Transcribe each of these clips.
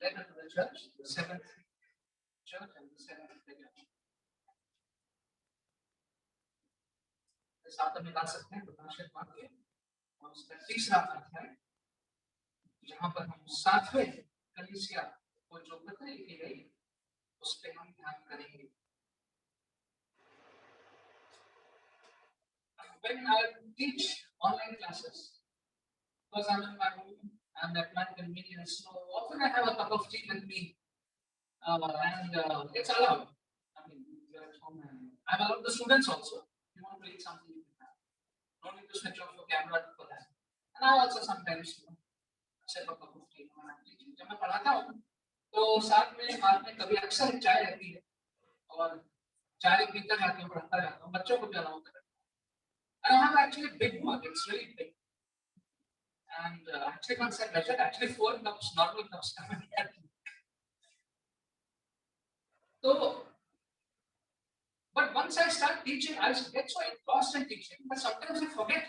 Then to the church, the seventh church and the seventh figure. साथ में ला सकते हैं प्रकाशित वाक्य और उसका तीसरा अध्याय जहाँ पर हम सातवें कलीसिया को जो बताई की गई उस पे हम ध्यान करेंगे. When I teach online classes, because I'm in my home, I'm at my convenience, so often I have a cup of tea with me, and it's allowed. I mean, you're at home, and I'm allowed the students also. If you want to read something, you can have. No need to switch off your camera for that. And I also sometimes, sip a cup of tea when I'm teaching. जब मैं पढ़ाता हूँ, तो साथ में कभी अक्सर चाय रहती है और चाय पीता जाता हूँ, पढ़ाता जाता हूँ, बच्चों को भी अलाउ करता हूँ. And I have actually a big mug. It's really big. And actually, once I measured, actually 4 cups, normal cups. So, but once I start teaching, I get so engrossed in teaching, but sometimes I forget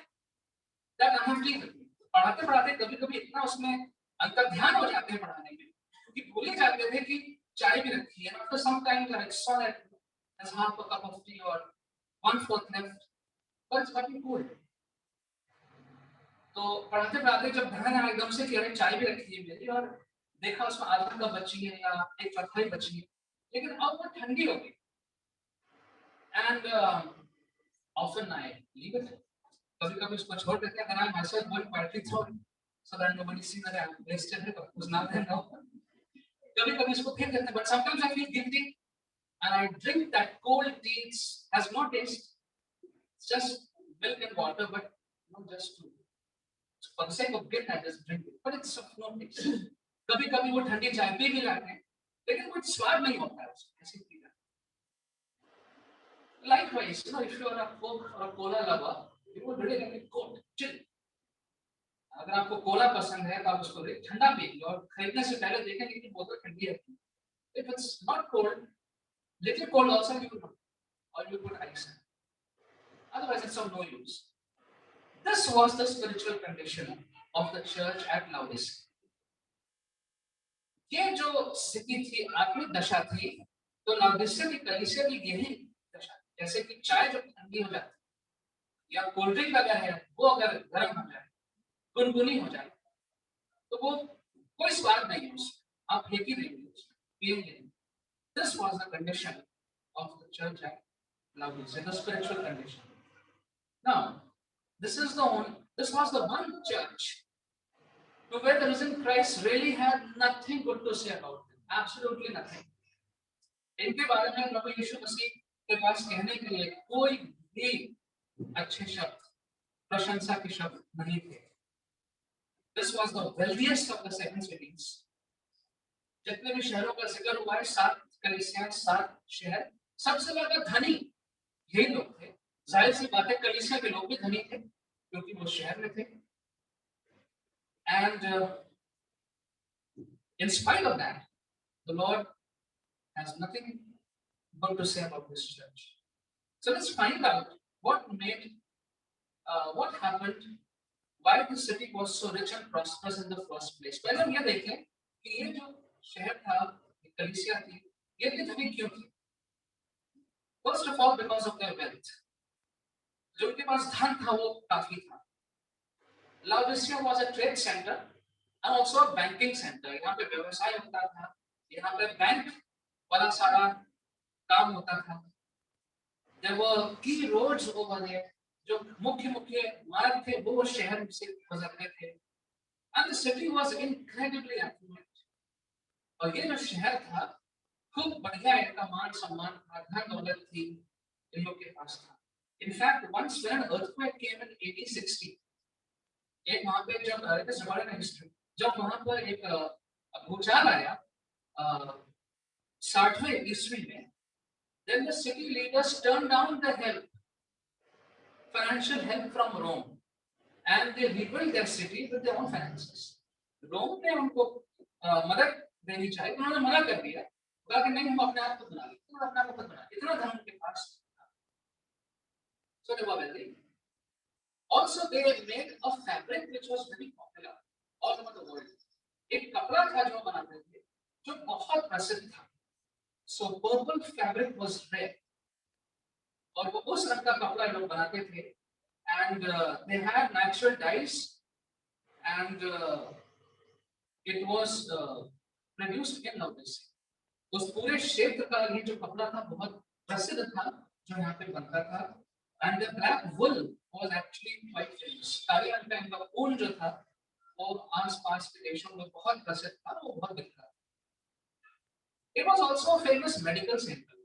that I have tea with me. पढ़ाते पढ़ाते कभी-कभी इतना उसमें अंतर्ध्यान हो जाते हैं पढ़ाने में, क्योंकि भूल ही जाते थे कि चाय भी रखी है. After some time, I saw that there's half a cup of tea or 1/4 left. But it's fucking cool. तो पढ़ाते पढ़ाते जब ध्यान आया एकदम से कि अरे चाय भी रखी है मेरी और देखा उसमें आधा कप बची है या एक चौथाई बची है, लेकिन अब वो ठंडी हो गई. And often I leave it. कभी-कभी उसको छोड़ देते हैं. Then I myself will quietly throw it so that nobody sees that I wasted it or was not there now. कभी-कभी उसको फेंक देते हैं. But sometimes I feel guilty and I drink that cold tea. It has no taste. It's just milk and water, but not just to. For the sake of guilt, I just drink it. But it's of no taste. कभी-कभी वो ठंडी चाय P भी लाते हैं, लेकिन कुछ स्वाद नहीं होता है उसमें. ऐसे पी जाते. Likewise, you know, if you are a Coke or a Cola lover, you would really like a Coke, chill. अगर आपको कोला पसंद है तो आप उसको ठंडा पीजिए और खरीदने से पहले देखेंगे कि बोतल ठंडी है. If it's not cold, little cold also you put, or you put ice. Otherwise, it's of no use. This was the spiritual condition of the church at Laodicea. ये जो स्थिति थी, आत्मिक दशा थी, तो लाओदिसिया की कलीसिया की यही दशा. जैसे कि चाय जब ठंडी हो जाती या कोल्ड ड्रिंक अगर है वो अगर गर्म हो जाए, गुनगुनी हो जाए, तो वो कोई स्वाद नहीं है उसमें. आप फेंक ही देंगे उसमें, पिएंगे. This was the condition of the church at Laodicea, the spiritual condition. Now, this was the one church to where the risen Christ really had nothing good to say about it. Absolutely nothing. इनके बारे में प्रभु यीशु मसीह के पास कहने के लिए कोई भी अच्छे शब्द, प्रशंसा के शब्द नहीं थे. This was the wealthiest of the 7 cities. जितने भी शहरों का जिक्र हुआ है, 7 कलीसियां, 7 शहर, सबसे ज्यादा धनी यही लोग थे. जाहिर सी बात है कलीसिया के लोग भी धनी थे क्योंकि वो शहर में थे. And in spite of that, the Lord has nothing good to say about this church. So let's find out what happened, why the city was so rich and prosperous in the first place. पहले हम ये देखें कि ये जो शहर था, कलीसिया थी, ये इतनी धनी क्यों थी? First of all, because of their wealth. जो उनके पास धन था वो काफी था. Laodicea was a trade center and also a banking center. यहाँ पे व्यवसाय होता था, यहाँ पे बैंक वाला सारा काम होता था. There were key roads over there. जो मुख्य मार्ग थे वो शहर से गुजरते थे. And the city was incredibly affluent. और ये जो शहर था खूब बढ़िया, इनका मान सम्मान था, धन दौलत थी इन लोग के पास था. In fact, once when an earthquake came in 1860, एक वहां पे जब वहां पर एक भूचाल आया 60वें ईस्वी में, then the city leaders turned down the financial help from Rome, and they rebuilt their city with their own finances. Rome ने उनको मदद देनी चाहिए, उन्होंने मना कर दिया, कहा कि नहीं, हम अपने आप को बना लेंगे, इतना धन उनके पास. So they were wealthy. Also, they made a fabric which was very popular all over the world. एक कपड़ा था जो बनाते थे जो बहुत प्रसिद्ध था. So purple fabric was rare. और वो उस रंग का कपड़ा लोग बनाते थे. And they had natural dyes, and it was produced in Navdis. उस पूरे क्षेत्र का ये जो कपड़ा था बहुत प्रसिद्ध था जो यहाँ पे बनता था. And the black wool was actually quite famous. काले रंग का इनका ऊन जो था वो आस-पास के देशों में बहुत प्रसिद्ध था, वो बहुत बिकता था. It was also a famous medical center.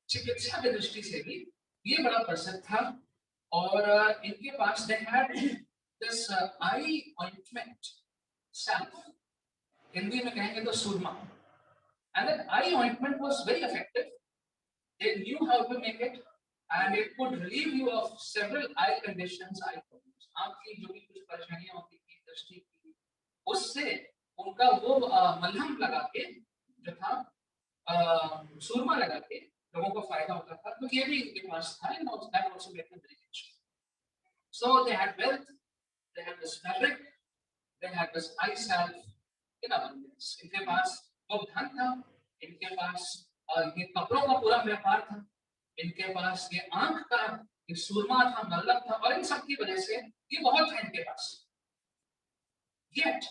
चिकित्सा की दृष्टि से भी ये बड़ा प्रसिद्ध था. और इनके पास they had this eye ointment salve. Hindi में कहेंगे तो सुरमा. And that eye ointment was very effective. They knew how to make it, and it could relieve you of several eye conditions, eye problems. आपकी जो भी कुछ परेशानियां होती थी दृष्टि की, उससे उनका वो मलहम लगा के जो था सुरमा लगा के लोगों को फायदा होता था. तो ये भी इनके पास था. And that also made them very rich. So they had wealth, they had this fabric, they had this eye salve in abundance. इनके पास बहुत धन था, इनके पास ये कपड़ों का पूरा व्यापार था, इनके पास ये आंख का ये सुरमा था, मल्लम था, और इन सब की वजह से ये बहुत था इनके पास. Yet,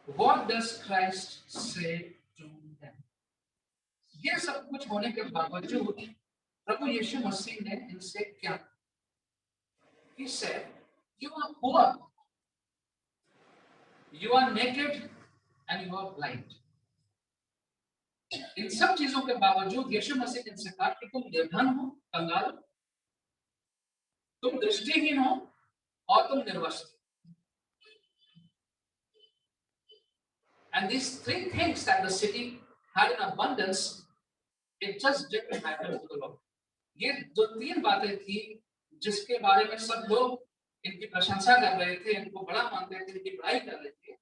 what does Christ say to them? ये सब कुछ होने के बावजूद प्रभु यीशु मसीह ने इनसे क्या कहा? He said, "You are poor, you are naked, and you are blind." इन सब चीजों के बावजूद यीशु मसीह ने इनसे कहा कि तुम निर्धन हो, कंगाल हो, तुम दृष्टिहीन हो और तुम निर्वस्त्र. And these three things that the city had in abundance, it just didn't matter to the Lord. ये जो तीन बातें थी जिसके बारे में सब लोग इनकी प्रशंसा कर रहे थे, इनको बड़ा मानते थे, इनकी बड़ाई कर रहे थे,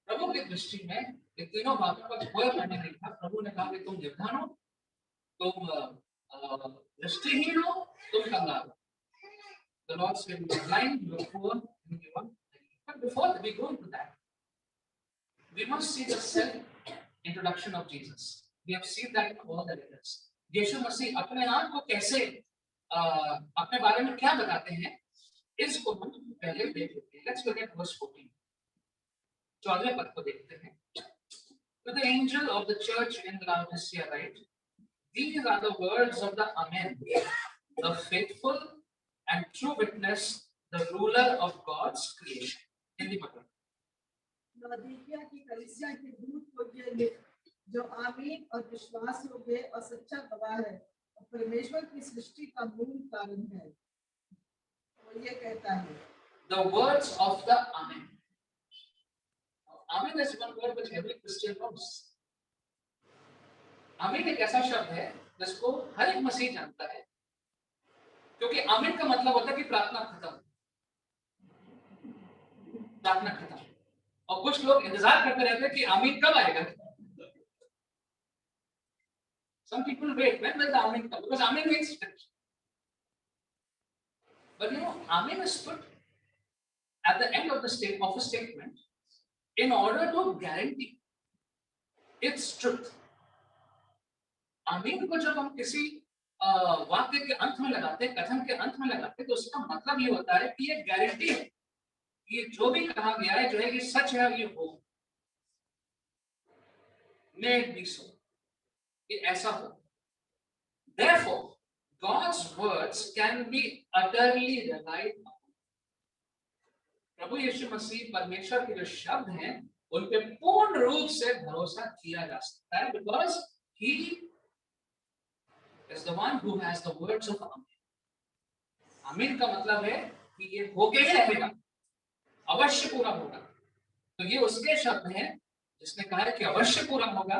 प्रभु की दृष्टि में ये तीनों बातों का कोई मायने नहीं था. प्रभु ने कहा कि तुम निर्धन हो, तुम दृष्टिहीन हो, तुम कंगाल हो. The Lord said, "You are blind, you are poor, and you are naked." But before we go into that, we must see the self-introduction of Jesus. We have seen that in all the letters. यीशु मसीह अपने आप को कैसे अपने बारे में क्या बताते हैं, इसको हम पहले देख लेते हैं. Let's look at verse 14. 14वें पद को देखते हैं. To the angel of the church in Laodicea write, these are the words of the Amen, the faithful and true witness, the ruler of God's creation. Hindi पढ़ो. लौदीकिया की कलीसिया के दूत को ये लिख, जो आमीन और विश्वास योग्य और सच्चा गवाह है और परमेश्वर की सृष्टि का मूल कारण है. वो ये कहता है, The words of the Amen. Amen is one word which every Christian knows. आमीन एक ऐसा शब्द है जिसको हर एक मसीह जानता है, क्योंकि आमीन का मतलब होता है कि प्रार्थना खत्म. प्रार्थना खत्म. और कुछ लोग इंतजार करते रहते हैं कि आमीन कब आएगा. Some people wait, when will the Amen come? Because Amen means finished. But you know, Amen is put at the end of the statement in order to guarantee its truth. Amen को जब हम किसी वाक्य के अंत में लगाते हैं, कथन के अंत में लगाते हैं, तो उसका मतलब ये होता है कि ये गारंटी है, ये जो भी कहा गया है जो है कि सच है, ये हो. May it be so. ये ऐसा हो. Therefore, God's words can be utterly relied upon. प्रभु यीशु मसीह परमेश्वर के जो शब्द हैं उन पे पूर्ण रूप से भरोसा किया जा सकता है, because he is the one who has the words of Amen. आमीन का मतलब है कि ये होके ही रहेगा, अवश्य पूरा होगा. तो ये उसके शब्द हैं जिसने कहा है कि अवश्य पूरा होगा.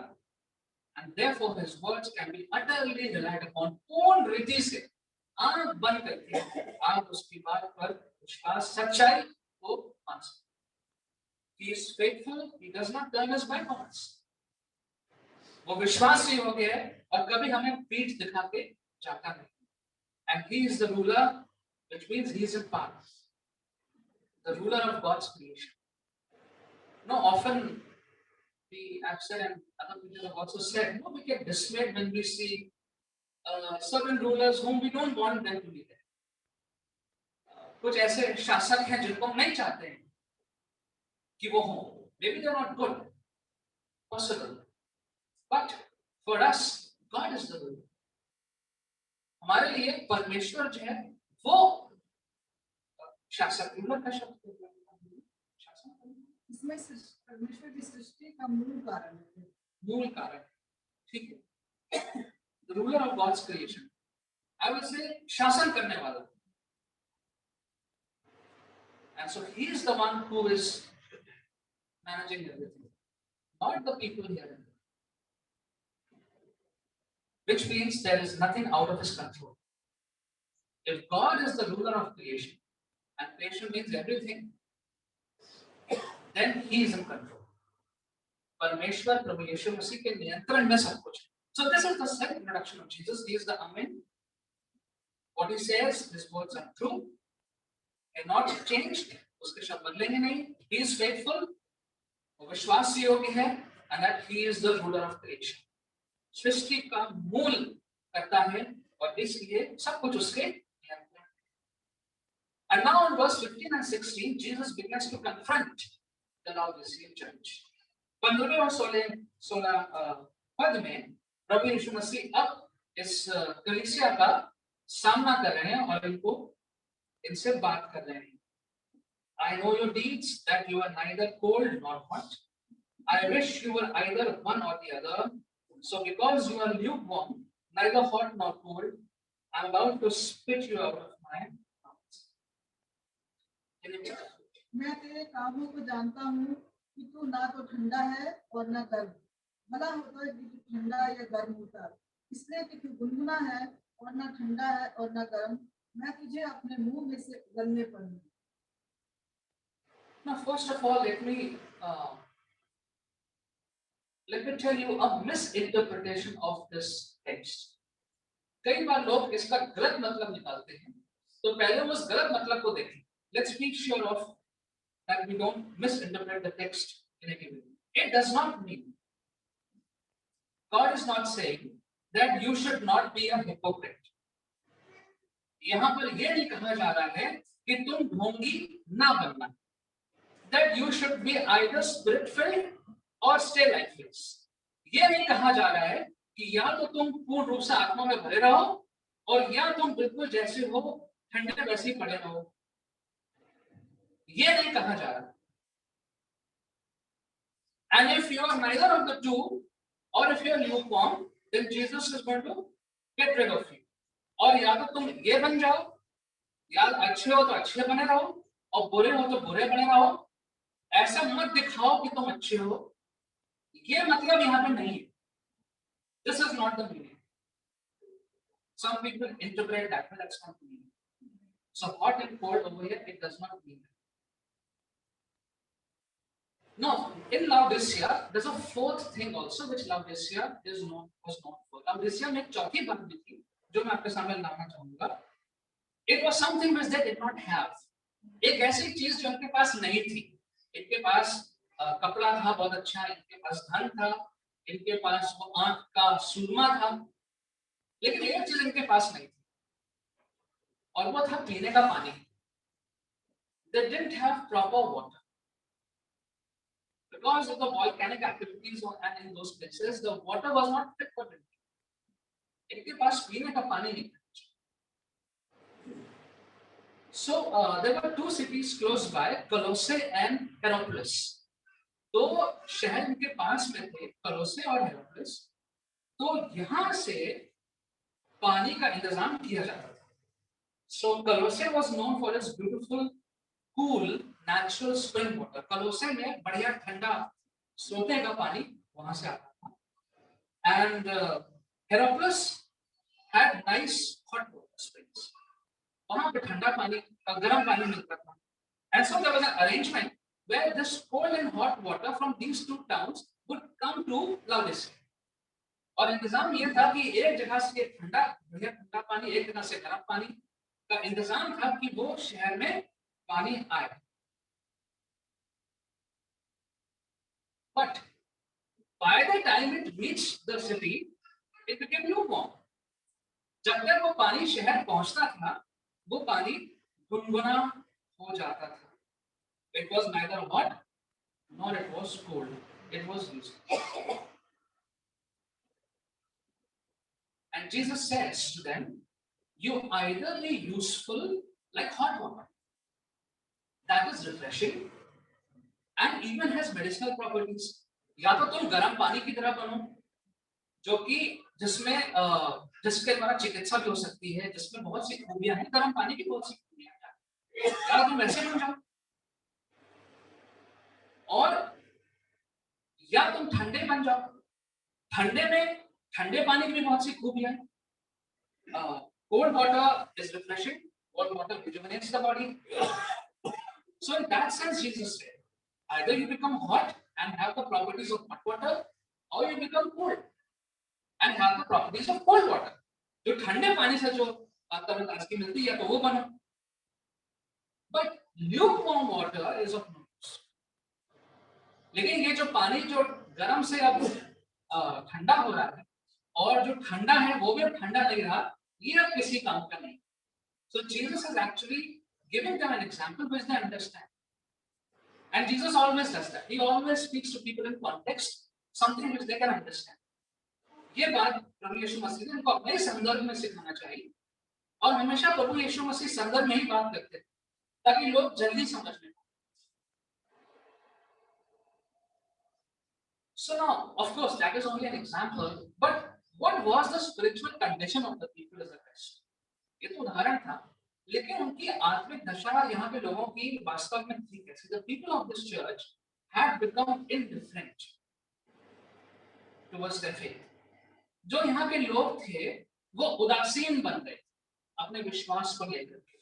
And therefore his words can be utterly relied upon. पूर्ण रीति से आंख बंद करके आप उसकी बात पर विश्वास, सच्चाई को मान सकते. He is faithful. He does not turn us back on us. वो विश्वासी हो गया है और कभी हमें पीठ दिखा के जाता नहीं. And he is the ruler, which means he is in power, the ruler of God's creation. Now often we have said, and other people have also said, no, we get dismayed when we see certain rulers whom we don't want them to be there. कुछ ऐसे शासक हैं जिनको हम नहीं चाहते हैं कि वो हों. Maybe they're not good, possible, but for us, God is the ruler. हमारे लिए परमेश्वर जो है वो शासक, रूलर का शब्द है. इसमें परमेश्वर की सृष्टि का मूल कारण है. मूल कारण, ठीक है. The ruler of God's creation. I will say शासन करने वाला. And so he is the one who is managing everything, not the people here. Which means there is nothing out of his control. If God is the ruler of creation, and creation means everything, then he is in control. परमेश्वर प्रभु यीशु मसीह के नियंत्रण में सब कुछ. So this is the self introduction of Jesus. He is the Amen. What he says, his words are true, cannot be changed. उसके शब्द बदलेंगे नहीं. He is faithful, वो विश्वास योग्य है, and that he is the ruler of creation. सृष्टि का मूल करता है और इसलिए सब कुछ उसके नियंत्रण. And now in verse 15 and 16, Jesus begins to confront the Laodicean church. 15 और 16 पद में प्रभु यीशु मसीह अब इस कलीसिया का सामना कर रहे हैं और इनसे बात कर रहे हैं. I know your deeds, that you are neither cold nor hot. I wish you were either one or the other. So because you are lukewarm, neither hot nor cold, I am about to spit you out of my mouth. मैं तेरे कामों को जानता हूँ कि तू ना तो ठंडा है और ना गर्म. भला होता है कि तू ठंडा या गर्म होता. इसलिए कि तू गुनगुना है और ना ठंडा है और ना गर्म, मैं तुझे अपने मुंह में से उगलने पड़ूंगा. Now, first of all, let me tell you a misinterpretation of this text. कई बार लोग इसका गलत मतलब निकालते हैं, तो पहले उस गलत मतलब को देखें. Let's make sure of that we don't misinterpret the text negatively. It does not mean, God is not saying that you should not be a hypocrite. यहाँ पर यह नहीं कहा जा रहा है कि तुम ढोंगी ना बनना. That you should be either spirit-filled or stay lifeless. ये नहीं कहा जा रहा है कि या तो तुम पूर्ण रूप से आत्मा में भरे रहो और या तुम बिल्कुल जैसे हो ठंडे वैसे ही पड़े रहो. ये नहीं कहा जा रहा. And if you are neither of the two, or if you are lukewarm, then Jesus is going to get rid of you. और या तो तुम ये बन जाओ, या अच्छे हो तो अच्छे बने रहो और बुरे हो तो बुरे बने रहो. ऐसा मत दिखाओ कि तुम अच्छे हो. ये मतलब यहाँ पे नहीं है. This is not the meaning. Some people interpret that, but that's not the meaning. So hot and cold over here, it does not mean that. No, in Laodicea, there's a fourth thing also which Laodicea was known for. Laodicea में चौथी बात भी थी जो मैं आपके सामने लाना चाहूँगा. It was something which they did not have. एक ऐसी चीज जो उनके पास नहीं थी. इनके पास कपड़ा था बहुत अच्छा, इनके पास धन था, इनके पास वो आंख का सुरमा था, लेकिन एक चीज इनके पास नहीं थी और वो था पीने का पानी. They didn't have proper water. Because of the volcanic activities and in those places, the water was not fit for drinking. इनके पास पीने का पानी नहीं था. So there were two cities close by, Colossae and Hierapolis. तो शहर इनके पास में थे, कलोसे और हिरापोलिस. तो यहाँ से पानी का इंतजाम किया जाता था. So Colossae was known for its beautiful, cool, natural spring water. कलोसे में बढ़िया ठंडा सोते का पानी वहां से आता था. And Hierapolis had nice hot water springs. वहां पे ठंडा पानी, गर्म पानी मिलता था. And so there was an arrangement where this cold and hot water from these two towns would come to Laodicea. और इंतजाम ये था कि एक जगह से ठंडा बढ़िया ठंडा पानी, एक जगह से गर्म पानी का इंतजाम था कि वो शहर में पानी आए. But By the time it reached the city, it became lukewarm. जब तक वो पानी शहर पहुंचता था, वो पानी गुनगुना हो जाता था. It was neither hot nor it was cold. It was lukewarm. And Jesus says to them, you either be useful like hot water, that is refreshing and even has medicinal properties. या तो तुम गर्म पानी की तरह बनो, जो कि जिसके द्वारा चिकित्सा भी हो सकती है, जिसमें बहुत सी खूबियां हैं. गर्म पानी की बहुत सी खूबियां हैं, या तुम वैसे बन जाओ, और या तुम ठंडे बन जाओ. ठंडे पानी की भी बहुत सी खूबियां हैं. Cold water is refreshing. Cold water rejuvenates the body. So in that sense, Jesus said, either you become hot and have the properties of hot water, or you become cold and have the properties of cold water. जो ठंडे पानी से जो ताजगी मिलती है, तो वो बनो. But lukewarm water is of no use. लेकिन ये जो पानी जो गर्म से अब ठंडा हो रहा है, और जो ठंडा है वो भी अब ठंडा नहीं रहा, ये अब किसी काम का नहीं. So Jesus is actually giving them an example which they understand. And Jesus always does that. He always speaks to people in context, something which they can understand. ये बात प्रभु यीशु मसीह ने इनको अपने संदर्भ में सिखाना चाहिए, और हमेशा प्रभु यीशु मसीह संदर्भ में ही बात करते हैं, ताकि लोग जल्दी समझ में. So now, of course, that is only an example, but what was the spiritual condition of the people as a rest? ये तो उदाहरण था, लेकिन उनकी आत्मिक दशा यहाँ पे लोगों की वास्तव में थी कैसे? The people of this church had become indifferent towards their faith. जो यहाँ के लोग थे, वो उदासीन बन गए अपने विश्वास को लेकर के.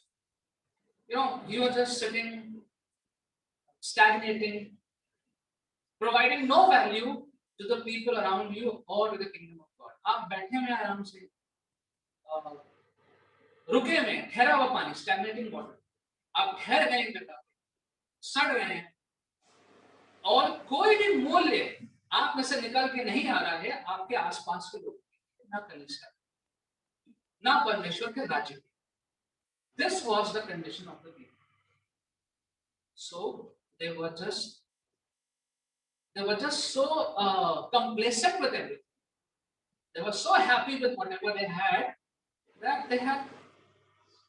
You know, you are just sitting, stagnating, providing no value to the people around you or to the kingdom of God. आप बैठे हुए आराम से, रुके में ठहरा हुआ पानी, स्टैग्नेटिंग वाटर, आप ठहर गए जगह पे, सड़ रहे हैं, और कोई भी मूल्य आप में से निकल के नहीं आ रहा है आपके आसपास के लोग, ना कलीसिया, ना परमेश्वर के राज्य में. This was the condition of the people. So they were just so complacent with everything. They were so happy with whatever they had that they had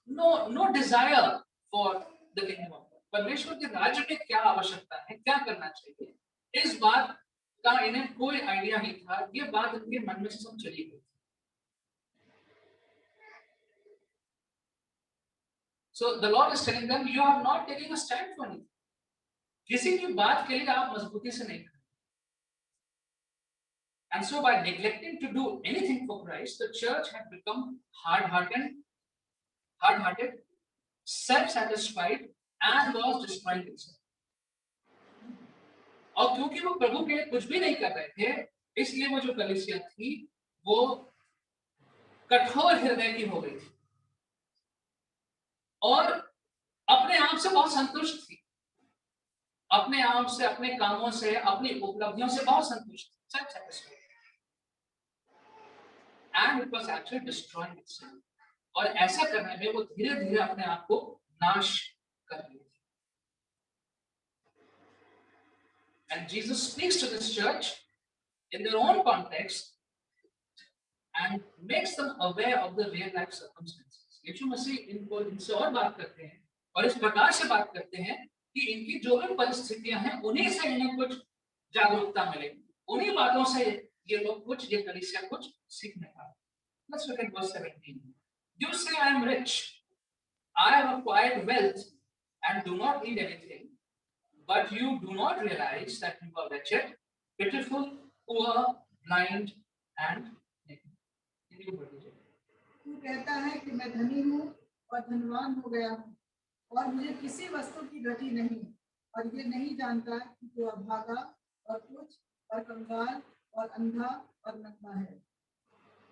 no desire for the kingdom of God. परमेश्वर के राज्य में क्या आवश्यकता है, क्या करना चाहिए, इस बात का इन्हें कोई आइडिया नहीं था. ये बात इनके मन में से सब चली गई. So the Lord is telling them, you are not taking a stand for anything. किसी की बात के लिए आप मजबूती से नहीं. And so by neglecting to do anything for Christ, the church had become hard-hearted, self-satisfied, and was destroying itself. और क्योंकि वो प्रभु के लिए कुछ भी नहीं कर रहे थे, इसलिए वो जो कलीसिया थी, वो कठोर हृदय की हो गई थी, और अपने आप से बहुत संतुष्ट थी, अपने आप से, अपने कामों से, अपनी उपलब्धियों से बहुत संतुष्ट थी, self-satisfied. And it was actually destroying itself. और ऐसा करने में वो धीरे-धीरे अपने आप को नाश कर रही थी. And Jesus speaks to this church in their own context and makes them aware of the real life circumstances. यीशु मसीह इनसे और बात करते हैं, और इस प्रकार से बात करते हैं कि इनकी जो भी परिस्थितियां हैं, उन्हीं से इन्हें कुछ जागरूकता मिलेगी, उन्हीं बातों से ये लोग कुछ, ये कलीसिया कुछ सीखने का. Let's look at verse 17. You say, I am rich, I have acquired wealth and do not need anything, but you do not realize that you are wretched, pitiful, poor, blind and naked. तू कहता है कि मैं धनी हूँ और धनवान हो गया हूँ, और मुझे किसी वस्तु की घटी नहीं, और ये नहीं जानता कि तू अभागा और तुच्छ और कंगाल और अंधा और नंगा है.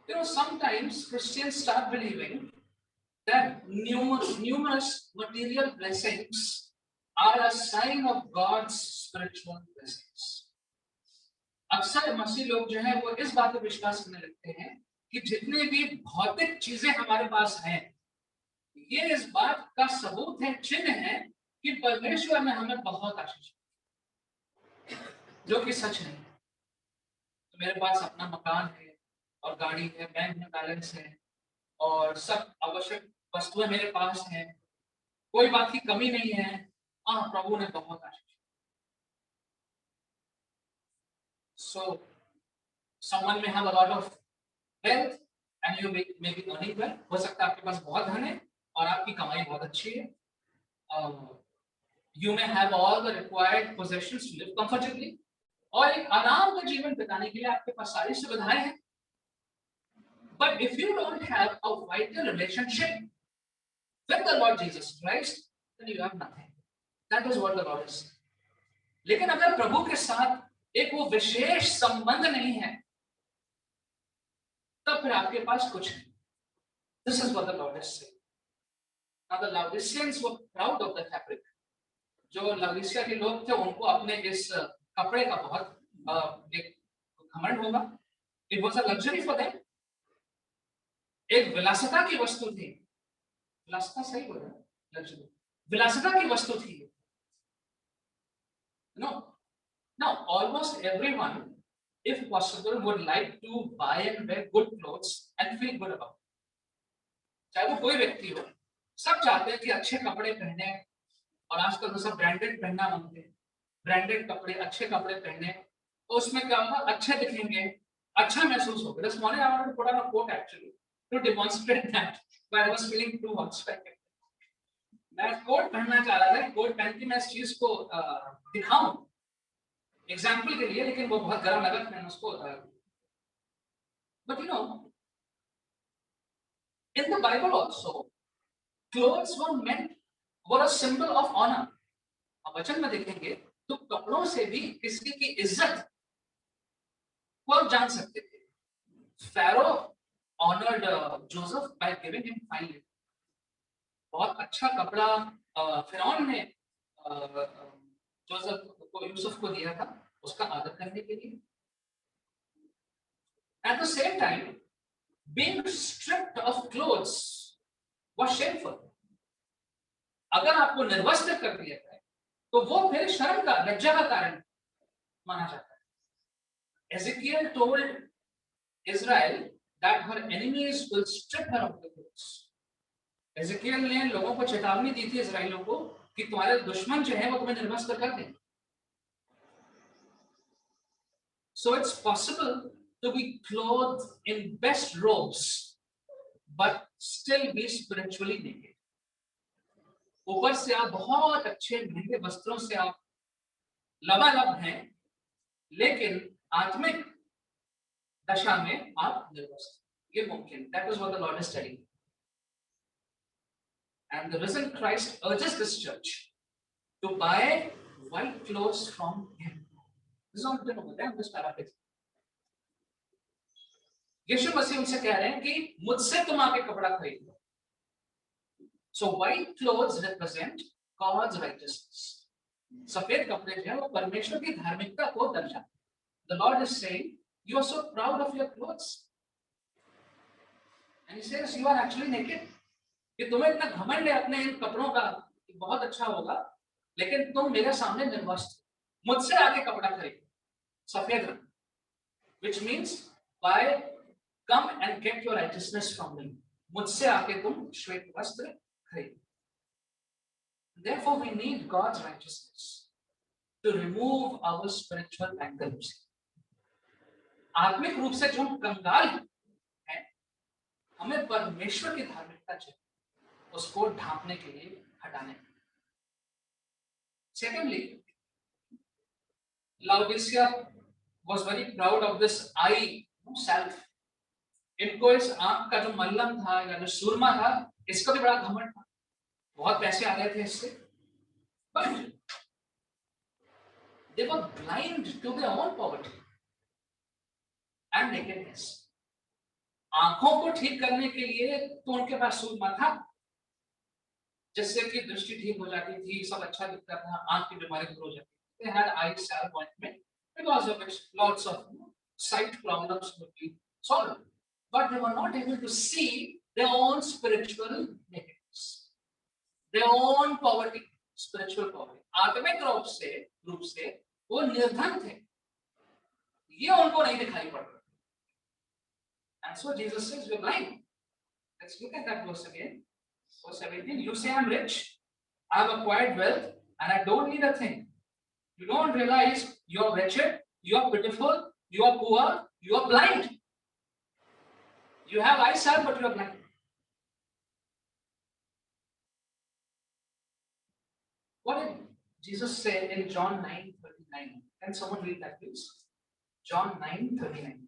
You know, sometimes Christians start believing that numerous material blessings are a sign of God's spiritual blessings. अक्सर मसीह लोग जो है वो इस बात पे विश्वास करने लगते हैं कि जितने भी भौतिक चीजें हमारे पास हैं, ये इस बात का सबूत है, चिन्ह है कि परमेश्वर ने हमें बहुत आशीष, जो कि सच नहीं। तो मेरे पास अपना मकान है और गाड़ी है, बैंक में बैलेंस है और सब आवश्यक वस्तुएं मेरे पास हैं, कोई बात की कमी नहीं है। हाँ, प्रभु ने बहुत आशीष। So someone may have a lot of wealth and you may be earning well. हो सकता है आपके पास बहुत धन है और आपकी कमाई बहुत अच्छी है. You may have all the required possessions to live comfortably. और एक आराम का जीवन बिताने के लिए आपके पास सारी सुविधाएं हैं. But if you don't have a vital relationship with the Lord Jesus Christ, then you have nothing. That is what the Lord is saying. लेकिन अगर प्रभु के साथ एक वो विशेष संबंध नहीं है, तब फिर आपके पास कुछ नहीं. This is what the Lord is saying. Now the Laodiceans were proud of the fabric. जो लाउडिसिया के लोग थे उनको अपने इस कपड़े का बहुत एक घमंड होगा. It was a luxury for them. एक विलासिता की वस्तु थी. विलासिता सही बोल रहा है? लग्जरी. विलासिता की वस्तु थी. Now almost everyone, if possible, would like to buy and wear good clothes and feel good about it. चाहे वो कोई व्यक्ति हो, सब चाहते हैं कि अच्छे कपड़े पहने और आजकल तो सब ब्रांडेड पहनना मांगते हैं. ब्रांडेड कपड़े, अच्छे कपड़े पहने तो उसमें क्या होगा, अच्छे दिखेंगे, अच्छा महसूस होगा. This morning I wanted to put on a coat actually to demonstrate that, but I was feeling too much. मैं कोट पहनना चाह रहा था, कोट पहन के मैं इस चीज को दिखाऊं एग्जाम्पल के लिए, लेकिन वो बहुत गर्म लगा, मैंने उसको but you know, in the Bible also, clothes were a symbol of honor. अब वचन में देखेंगे तो कपड़ों से भी किसी की इज्जत को आप जान सकते थे. Pharaoh honored Joseph by giving him fine linen. बहुत अच्छा कपड़ा फिरौन ने जोसेफ को, यूसुफ को दिया था उसका आदर करने के लिए. At the same time, being stripped of clothes was shameful. अगर आपको निर्वस्त्र कर दिया जाए तो वो फिर शर्म का, लज्जा का कारण माना जाता है. Ezekiel told Israel that her enemies will strip her of the clothes. Ezekiel ने लोगों को चेतावनी दी थी इजराइलियों को कि तुम्हारे दुश्मन जो है वो तुम्हें निर्वस्त्र कर देंगे. So it's possible to be clothed in best robes but still be spiritually naked. ऊपर से आप बहुत अच्छे महंगे वस्त्रों से आप लबालब हैं, लेकिन आत्मिक दशा में आप निर्वस्त्र. ये मुमकिन. That is what the Lord is telling. And the risen Christ urges this church to buy white clothes from him. This is all written over there. I'm just paraphrasing. यीशु मसीह उनसे कह रहे हैं कि मुझसे तुम आके कपड़ा खरीदो. So white clothes represent God's righteousness. सफेद कपड़े जो हैं वो परमेश्वर की धार्मिकता को दर्शाते हैं. The Lord is saying, you are so proud of your clothes, and He says you are actually naked. कि तुम्हें इतना घमंड है अपने इन कपड़ों का, बहुत अच्छा होगा, लेकिन तुम मेरे सामने निर्वस्त्र. मुझसे आके कपड़ा खरीदो सफेद रंग, which means buy, come and get your righteousness from me. मुझसे आके तुम श्वेत वस्त्र खरीदो. Therefore we need God's righteousness to remove our spiritual bankruptcy. आत्मिक रूप से जो हम कंगाल हैं, हमें परमेश्वर की धार्मिकता चाहिए उसको ढांपने के लिए, हटाने के लिए. Secondly, Laodicea was very proud of this eye salve. इनको इस आंख का जो मल्लम था या जो सुरमा था, इसका भी बड़ा घमंड था. बहुत पैसे आ गए थे इससे. But they were blind to their own poverty and nakedness. आंखों को ठीक करने के लिए तो उनके पास सुरमा था, जिससे कि दृष्टि ठीक हो जाती थी, सब अच्छा दिखता था, आंख की बीमारी दूर हो जाती थी. They had eye salve ointment because of which lots of sight problems would be solved. But they were not able to see their own spiritual nakedness, their own poverty, spiritual poverty. आत्मिक रूप से वो निर्धन थे, ये उनको नहीं दिखाई पड़ रहा. And so Jesus says, "You're blind." Let's look at that verse again. Verse 17. You say, "I'm rich, I have acquired wealth, and I don't need a thing." You don't realize you're wretched, you're pitiful, you are poor, you are blind. You have eyesight, but you are blind. What did Jesus say in John 9:39? Can someone read that, please? John 9:39.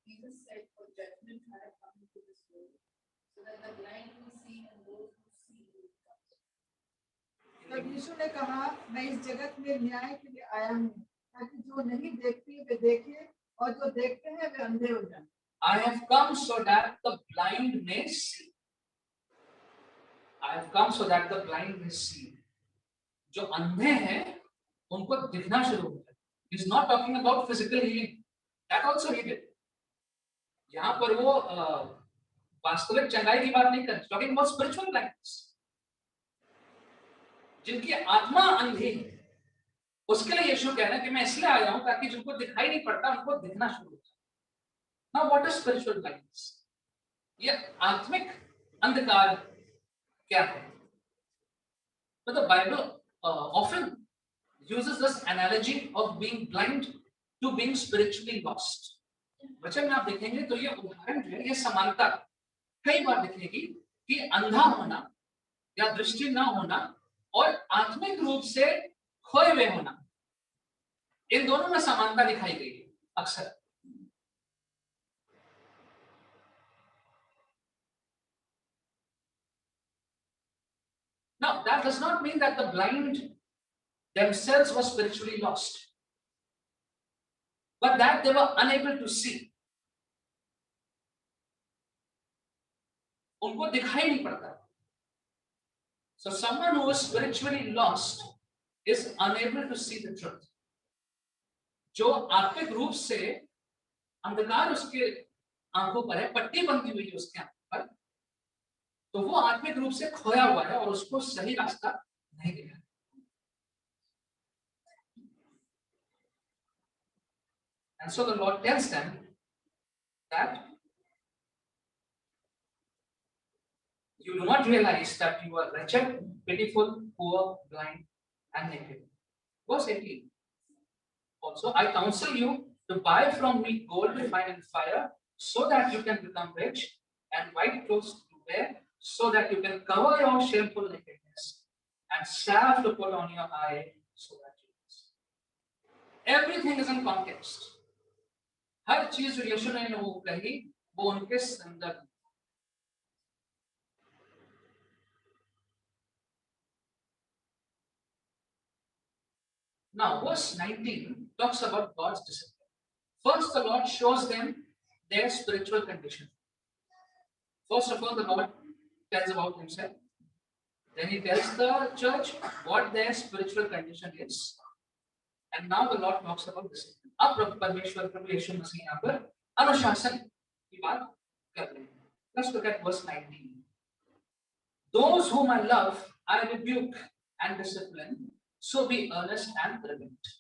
Jesus said, "For judgment I have come into this world, so that the blind will see and those who see will come." तब यीशु ने कहा, मैं इस जगत में न्याय के लिए आया हूँ, ताकि जो नहीं देखते वे देखें और जो देखते हैं वे अंधे हो जाएं. I have come so that the blind may see. I have come so that the blind may see. जो अंधे हैं उनको दिखना शुरू हो जाए. He's not talking about physical healing. That also he did. यहाँ पर वो वास्तविक चंगाई की बात नहीं कर रहे. Talking about spiritual blindness. जिनकी आत्मा अंधी है, उसके लिए यीशु कह रहे हैं कि मैं इसलिए आया हूं ताकि जिनको दिखाई नहीं पड़ता उनको दिखना शुरू हो जाए. Now what is spiritual blindness? ये आत्मिक अंधकार क्या है? But the Bible often uses this analogy of being blind to being spiritually lost. वचन में आप देखेंगे तो ये उदाहरण जो है, ये समानता कई बार दिखेगी कि अंधा होना या दृष्टि न होना और आत्मिक रूप से खोए हुए होना, इन दोनों में समानता दिखाई गई है अक्सर. Now, that does not mean that the blind themselves were spiritually lost, but that they were unable to see. उनको दिखाई नहीं पड़ता. So someone who is spiritually lost is unable to see the truth. जो आत्मिक रूप से अंधकार उसके आंखों पर है, पट्टी बंधी हुई है उसके आंखों पर, तो वो आत्मिक रूप से खोया हुआ है और उसको सही रास्ता नहीं दिखा. And so the Lord tells them that you do not realize that you are wretched, pitiful, poor, blind, and naked. Verse 18. Also, I counsel you to buy from me gold refined in fire, so that you can become rich, and white clothes to wear, so that you can cover your shameful nakedness, and salve to put on your eye, so that you can see. Everything is in context. हर चीज जो यीशु ने वो कही वो उनके संदर्भ. Now, verse 19 talks about God's discipline. First, the Lord shows them their spiritual condition. First of all, the Lord tells about himself. Then he tells the church what their spiritual condition is. And now the Lord talks about discipline. अब परमेश्वर प्रभु यीशु मसीह यहाँ पर अनुशासन की बात कर रहे हैं. Let's look at verse 19. Those whom I love, I rebuke and discipline. So be earnest and repent.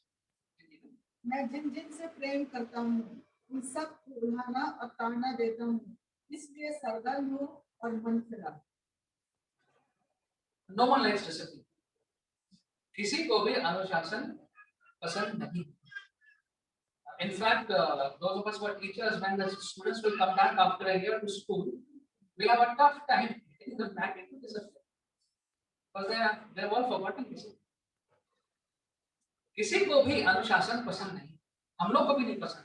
मैं जिन जिन से प्रेम करता हूँ उन सब को उल्हाना और ताड़ना देता हूँ, इसलिए सरगर्म हो और मन फिरा. No one likes discipline. किसी को भी अनुशासन पसंद नहीं. In fact, those of us who are teachers, when the students will come back after a year to school, we have a tough time getting them back into discipline because they're all forgotten discipline. किसी को भी अनुशासन पसंद नहीं, हम लोग को भी नहीं पसंद,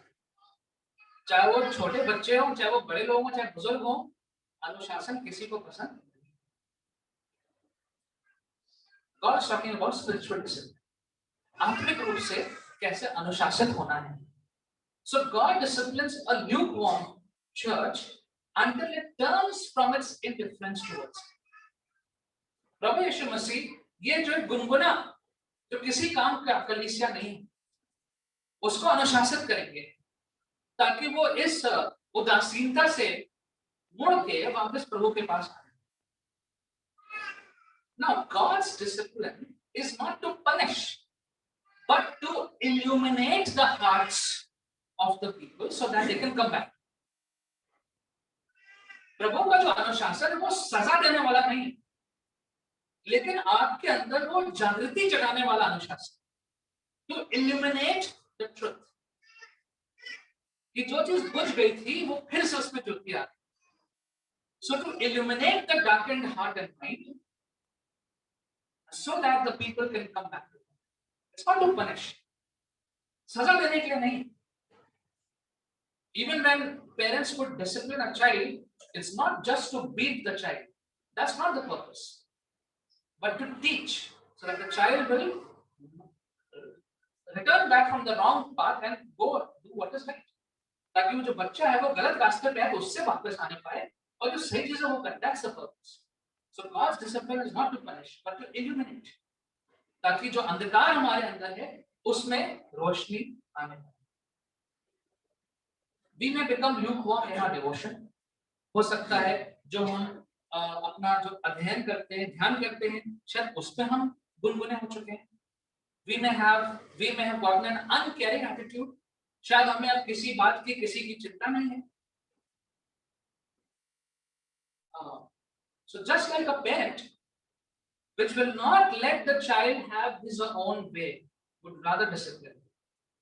चाहे वो छोटे बच्चे हों, चाहे वो बड़े लोग हों, चाहे बुजुर्ग हों, अनुशासन किसी को पसंद नहीं. God is talking about spiritual discipline. आत्मिक रूप से कैसे अनुशासित होना है. So God disciplines a lukewarm church until it turns from its indifference towards it. प्रभु यीशु मसीह ये जो गुनगुना जो किसी काम का कलीसिया नहीं उसको अनुशासित करेंगे ताकि वो इस उदासीनता से मुड़ के वापस प्रभु के पास आए. Now God's discipline is not to punish but to illuminate the hearts of the people so that they can come back. प्रभु का जो अनुशासन है वो सजा देने वाला नहीं है, लेकिन आपके अंदर वो जागृति जगाने वाला अनुशासन, to illuminate the truth. कि जो चीज बुझ गई थी वो फिर से उसमें ज्योति आ गई. So to illuminate the darkened heart and mind, so that the people can come back to Him. It's not to punish. सजा देने के लिए नहीं. Even when parents would discipline a child, it's not just to beat the child. That's not the purpose. But to teach, so that the child will return back from the wrong path and go do what is right. ताकि वो जो बच्चा है वो गलत रास्ते पे है तो उससे वापस आने पाए और जो सही चीजें वो करे. That's the purpose. So God's discipline is not to punish, but to illuminate. ताकि जो अंधकार हमारे अंदर है उसमें रोशनी आने पाए. We may become lukewarm in our devotion. हो सकता है जो हम अपना जो अध्ययन करते हैं, ध्यान करते हैं, शायद उसमें हम गुनगुने हो चुके हैं. We may have gotten an uncaring attitude. शायद हमें अब किसी बात की किसी की चिंता नहीं है. So just like a parent which will not let the child have his own way, would rather discipline.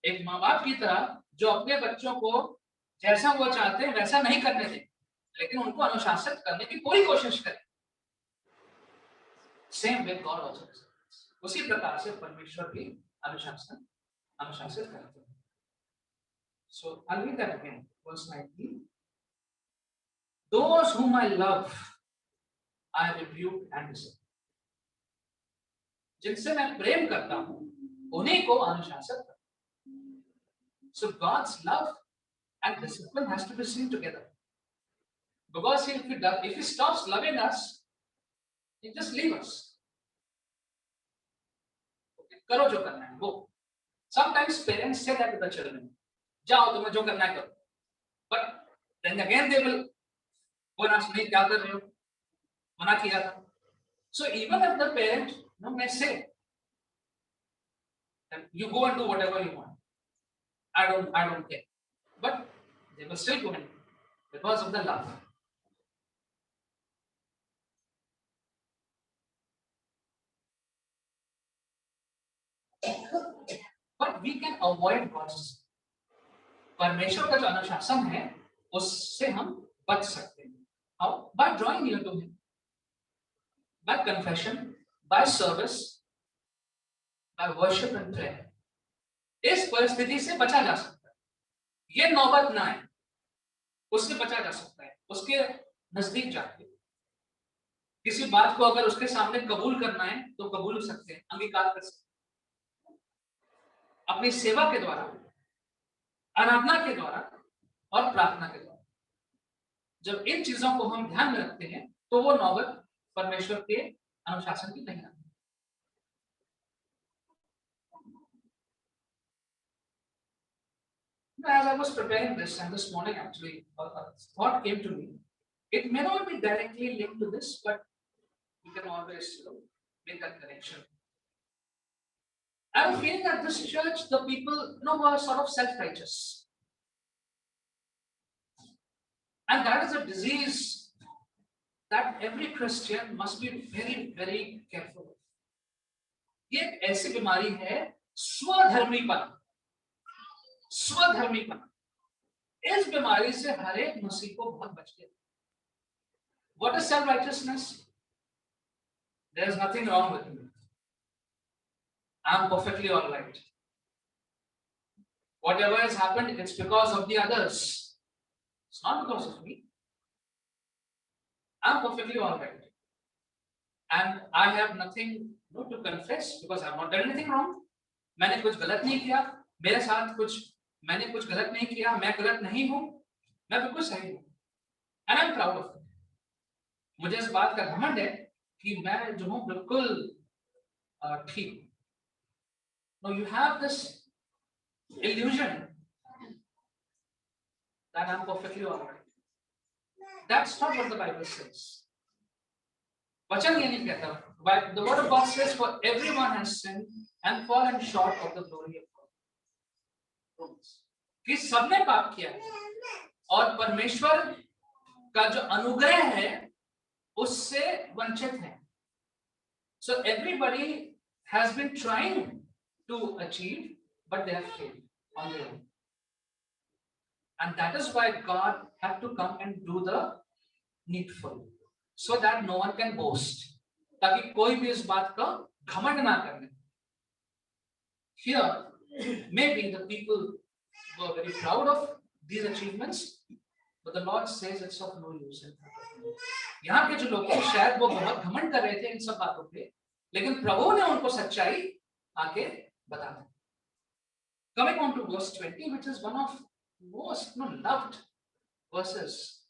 एक माँ बाप की तरह जो अपने बच्चों को जैसा वो चाहते हैं वैसा नहीं करने दें, लेकिन उनको अनुशासित करने की पूरी कोशिश करें. Same way God also does. उसी प्रकार से परमेश्वर भी अनुशासित करते हैं. So I'll read that again, verse 19. Those whom I love, I rebuke and discipline. जिनसे मैं प्रेम करता हूं उन्हीं को अनुशासित करता हूं. So God's love and discipline has to be seen together. Because if he stops loving us, he just leave us. Okay, करो जो करना है वो. Sometimes parents say that to the children, जाओ तुम्हें जो करना है करो. But then again they will go and ask me क्या कर रहे हो, मना किया था. So even if the parent may say that you go and do whatever you want, I don't care, but they will still go and do because of the love. But we can avoid God's. परमेश्वर का जो अनुशासन है उससे हम बच सकते हैं. How? By drawing near to Him, by confession, by service, by worship and prayer. इस परिस्थिति से बचा जा सकता है. ये नौबत ना आए उससे बचा जा सकता है. उसके नजदीक जाके किसी बात को अगर उसके सामने कबूल करना है तो कबूल सकते हैं, अंगीकार कर सकते हैं अपनी सेवा के द्वारा, आराधना के द्वारा और प्रार्थना के द्वारा. जब इन चीजों को हम ध्यान में रखते हैं तो वो नौबत परमेश्वर के अनुशासन की नहीं आती. As I was preparing this, and this morning actually a thought came to me. It may not be directly linked to this, but we can always make that connection. I'm feeling at this church the people were sort of self-righteous. And that is a disease that every Christian must be very, very careful of. ये एक ऐसी बीमारी है स्वधर्मीपन. इस बीमारी से हर एक मसीह को बहुत बचते हैं. What is self-righteousness? There is nothing wrong with me. I am perfectly all right. Whatever has happened, it's because of the others. It's not because of me. I am perfectly all right. And I have nothing to confess because I have not done anything wrong. मैंने कुछ गलत नहीं किया, मेरे साथ मैंने कुछ गलत नहीं किया, मैं गलत नहीं हूं, मैं बिल्कुल सही हूं. And I am proud of it. मुझे इस बात का घमंड है कि मैं जो हूं बिल्कुल ठीक। No, you have this illusion that I'm perfectly all right. That's not what the Bible says. वचन ये नहीं कहता, but the word of God says for everyone has sinned and fallen short of the glory of God. कि सबने पाप किया है और परमेश्वर का जो अनुग्रह है उससे वंचित है. So everybody has been trying to achieve, but they have failed on their own. And that is why God had to come and do the needful, so that no one can boast, ताकि कोई भी इस बात का घमंड ना करने. Here, maybe the people were very proud of these achievements, but the Lord says it's of no use. यहाँ के जो लोग हैं शायद वो बहुत घमंड कर रहे थे इन सब बातों पे, लेकिन प्रभु ने उनको सच्चाई आके बता दी. Coming on to verse 20, which is one of most loved verses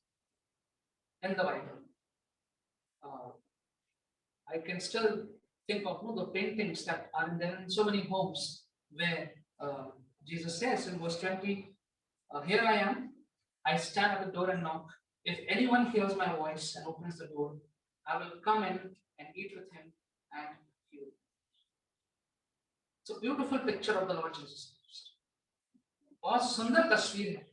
in the Bible. I can still think of the paintings that are there in so many homes where Jesus says in verse 20, here I am, I stand at the door and knock. If anyone hears my voice and opens the door, I will come in and eat with him and he with me. It's a beautiful picture of the Lord Jesus Christ. बहुत सुंदर तस्वीर है.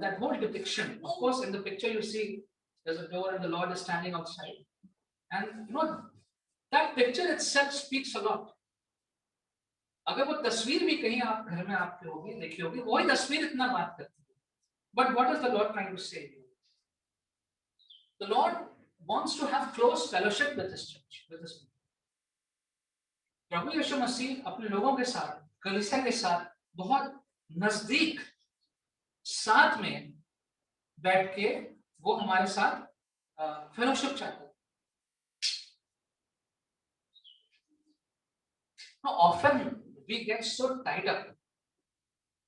That whole depiction. Of course, in the picture you see there's a door and the Lord is standing outside. And that picture itself speaks a lot. अगर वो तस्वीर भी कहीं आप घर में आपके होगी, देखी होगी, वही तस्वीर इतना बात करती है. But what is the Lord trying to say? The Lord wants to have close fellowship with His church, with His people. प्रभु यीशु मसीह अपने लोगों के साथ, कलीसिया के साथ बहुत नजदीक साथ में बैठ के वो हमारे साथ फेलोशिप चाहते हैं. Now, often we get so tied up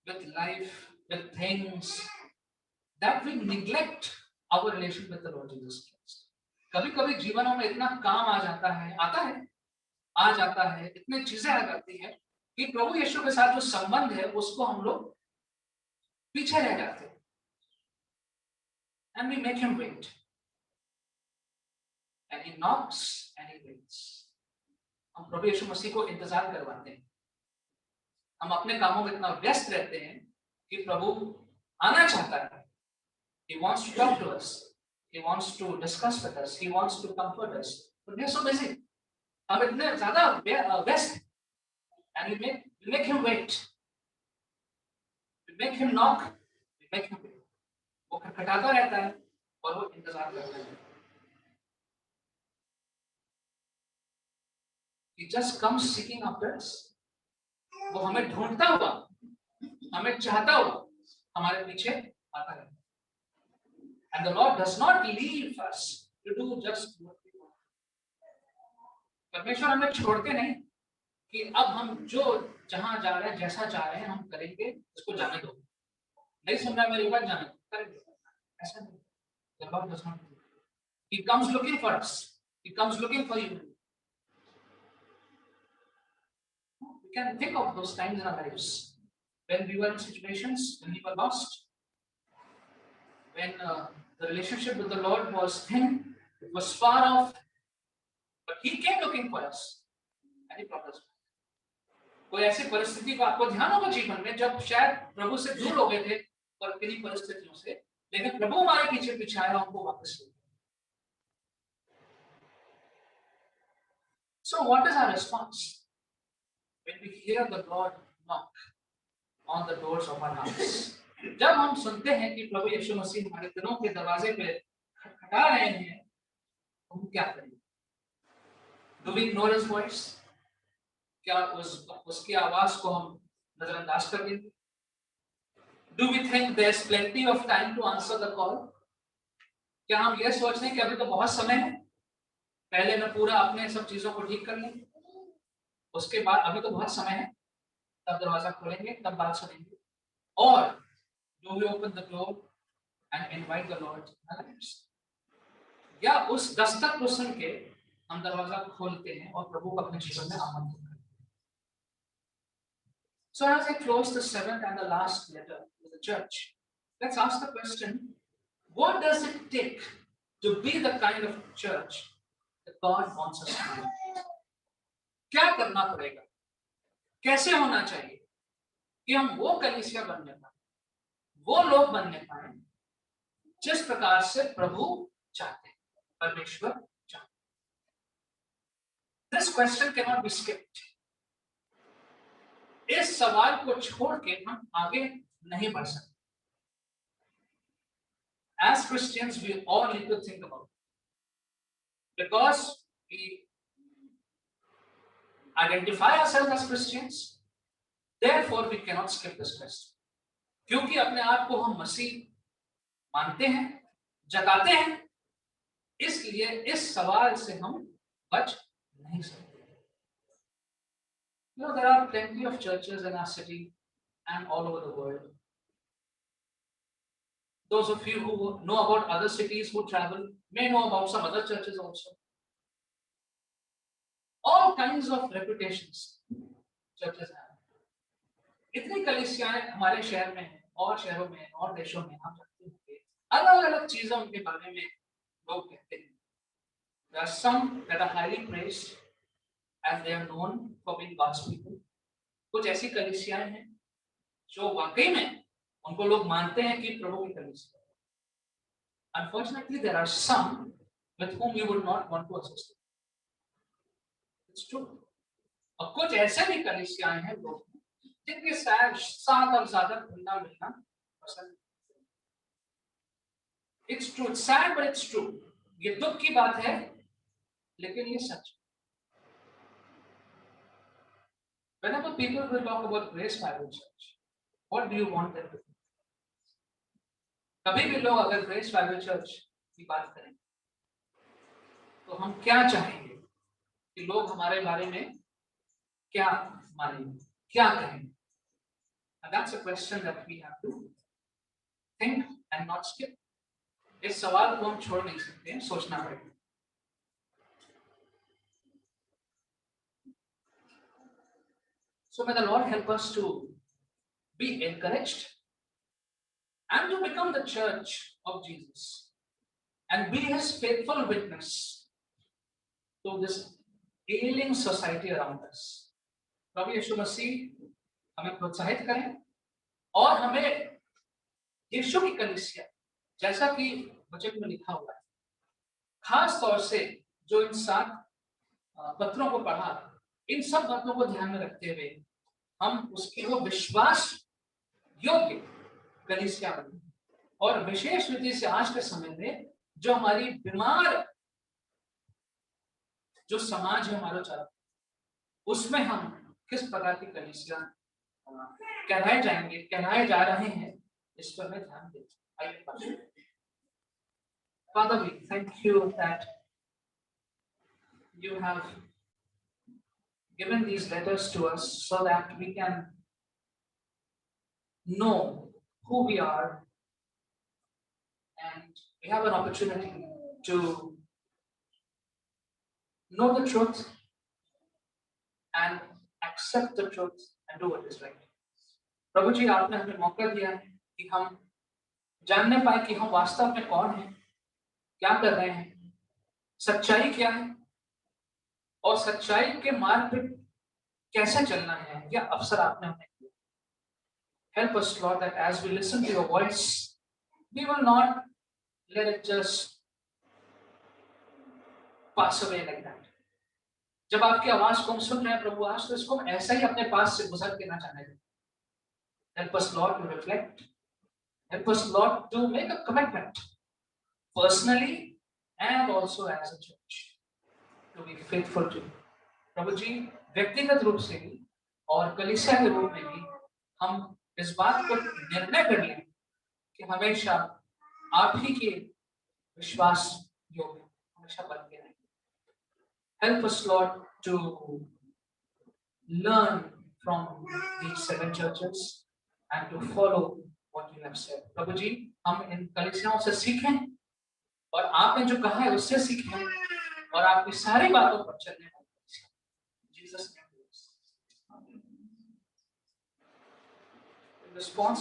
with life, with things, that we neglect our relation with the Lord Jesus Christ. कभी-कभी जीवनों में इतना काम आ जाता है, इतनी चीजें आ जाती हैं कि प्रभु यीशु के साथ जो संबंध है उसको हम लोग पीछे रह जाते हैं. And we make him wait. And he knocks and he waits. हम प्रभु यीशु मसीह को इंतजार करवाते हैं. हम अपने कामों में इतना व्यस्त रहते हैं कि प्रभु आना चाहता है. He wants to talk to us. He wants to discuss with us. He wants to comfort us. But we are so busy. हम इतने ज़्यादा व्यस्त, and we make him wait. We make him knock. We make him wait. वो खटखटाता रहता है और वो इंतजार करता है. He just comes seeking after us. वो हमें ढूंढता हुआ, हमें चाहता हुआ हमारे पीछे आता है. And the Lord does not leave us to do just what we want. परमेश्वर हमें छोड़ते नहीं कि अब हम जो जहां जा रहे हैं, जैसा जा रहे हैं हम करेंगे, इसको जाने दो. नहीं सुन रहा मेरी बात, जाने दो, करेंगे. ऐसा नहीं. The Lord does not do. He comes looking for us. He comes looking for you. We can think of those times in our lives when we were in situations when we were lost, when the relationship with the Lord was thin, it was far off, but He came looking for us and He brought us back. कोई ऐसी परिस्थिति को आपको ध्यान होगा जीवन में जब शायद प्रभु से दूर हो गए थे और किन्हीं परिस्थितियों से, लेकिन प्रभु हमारे पीछे पीछे आया और हमको वापस ले. So what is our response when we hear the Lord knock on the doors of our hearts? जब हम सुनते हैं कि प्रभु यीशु मसीह हमारे दिलों के दरवाजे पे खटखटा रहे हैं, हम क्या करेंगे? Do we ignore His voice? क्या उसकी आवाज को हम नजरअंदाज कर देंगे? Do we think there's plenty of time to answer the call? क्या हम ये सोचते हैं कि अभी तो बहुत समय है, पहले मैं पूरा अपने सब चीजों को ठीक कर लूं, उसके बाद अभी तो बहुत समय है, तब दरवाजा खोलेंगे, तब बात सुनेंगे? और do we open the door and invite the Lord in our lives. या उस दस्तक को सुन के हम दरवाजा खोलते हैं और प्रभु को अपने जीवन में आमंत्रित करते हैं. So as I close the 7th and the last letter to the church, let's ask the question, what does it take to be the kind of church that God wants us to be? क्या करना पड़ेगा, कैसे होना चाहिए कि हम वो कलीसिया बनने पाए, वो लोग बनने पाए जिस प्रकार से प्रभु चाहते हैं, परमेश्वर चाहते हैं. This question cannot be skipped. इस सवाल को छोड़ के हम आगे नहीं बढ़ सकते. As Christians, we all need to think about it. Because we identify ourselves as Christians, therefore we cannot skip this question. क्योंकि अपने आप को हम मसीह मानते हैं, जताते हैं, इसलिए इस सवाल से हम बच नहीं सकते. You know, there are plenty of churches in our city and all over the world. Those of you who know about other cities who travel may know about some other churches also. All kinds of reputations churches have. इतनी कलीसियाएं हमारे शहर में हैं और शहरों में और देशों में हम जानते हैं, अलग-अलग चीजें उनके बारे में लोग कहते हैं. There are some that are highly praised and they are known for being God's people. कुछ ऐसी कलीसियाएं हैं जो वाकई में उनको लोग मानते हैं कि प्रभु की कलीसिया. Unfortunately, there are some with whom you would not want to associate. It's true. और कुछ ऐसे भी कलीसियाएं हैं लोग जिनके साथ और ज्यादा घुलना मिलना पसंद. It's true. It's sad, but it's true. ये दुख की बात है, लेकिन ये सच. Whenever people will talk about Grace Bible Church, what do you want them to think? कभी भी लोग अगर ग्रेस बाइबल चर्च की बात करें तो हम क्या चाहेंगे कि लोग हमारे बारे में क्या मानेंगे, क्या कहेंगे? And that's a question that we have to think and not skip. इस सवाल को हम छोड़ नहीं सकते, सोचना पड़ेगा. So may the Lord help us to be encouraged and to become the church of Jesus and be his faithful witness to this ailing society around us. प्रभु यीशु मसीह हमें प्रोत्साहित करें और हमें यीशु की कलीसिया, जैसा कि वचन में लिखा हुआ है, खास तौर से जो इन 7 पत्रों को पढ़ा, इन सब बातों को ध्यान में रखते हुए हम उसकी वो विश्वास योग्य कलीसिया बने. और विशेष रीति से आज के समय में जो हमारी बीमार जो समाज है हमारा चारों, उसमें हम किस प्रकार की कलीसिया कहलाए जाएंगे, कहलाए जा रहे हैं, इस पर मैं ध्यान दें. Father, we thank you that you have given these letters to us so that we can know who we are and we have an opportunity to know the truth and accept the truth and do what is right. प्रभु जी, आपने हमें मौका दिया है कि हम जानने पाए कि हम वास्तव में कौन हैं, क्या कर रहे हैं, सच्चाई क्या है और सच्चाई के मार्ग पे कैसे चलना है, यह अवसर आपने हमें दिया. Help us, Lord, that as we listen to your voice, we will not let it just pass away like that. जब आपकी आवाज को हम सुन रहे हैं प्रभु आज, तो इसको हम ऐसा ही अपने पास से गुजर के ना जाने दें. Help us, Lord, to reflect. Help us, Lord, to make a commitment personally and also as a church to be faithful to you. प्रभु जी, व्यक्तिगत रूप से भी और कलीसिया के रूप में भी हम इस बात को निर्णय कर लें कि हमेशा आप ही के विश्वास योग्य हमेशा बन के रहें. Help us, Lord, to learn from these 7 churches and to follow what you have said. प्रभु जी, हम इन कलीसियाओं से सीखें और आपने जो कहा है उससे सीखें और आपकी सारी बातों पर चलने वाले जीसस ने response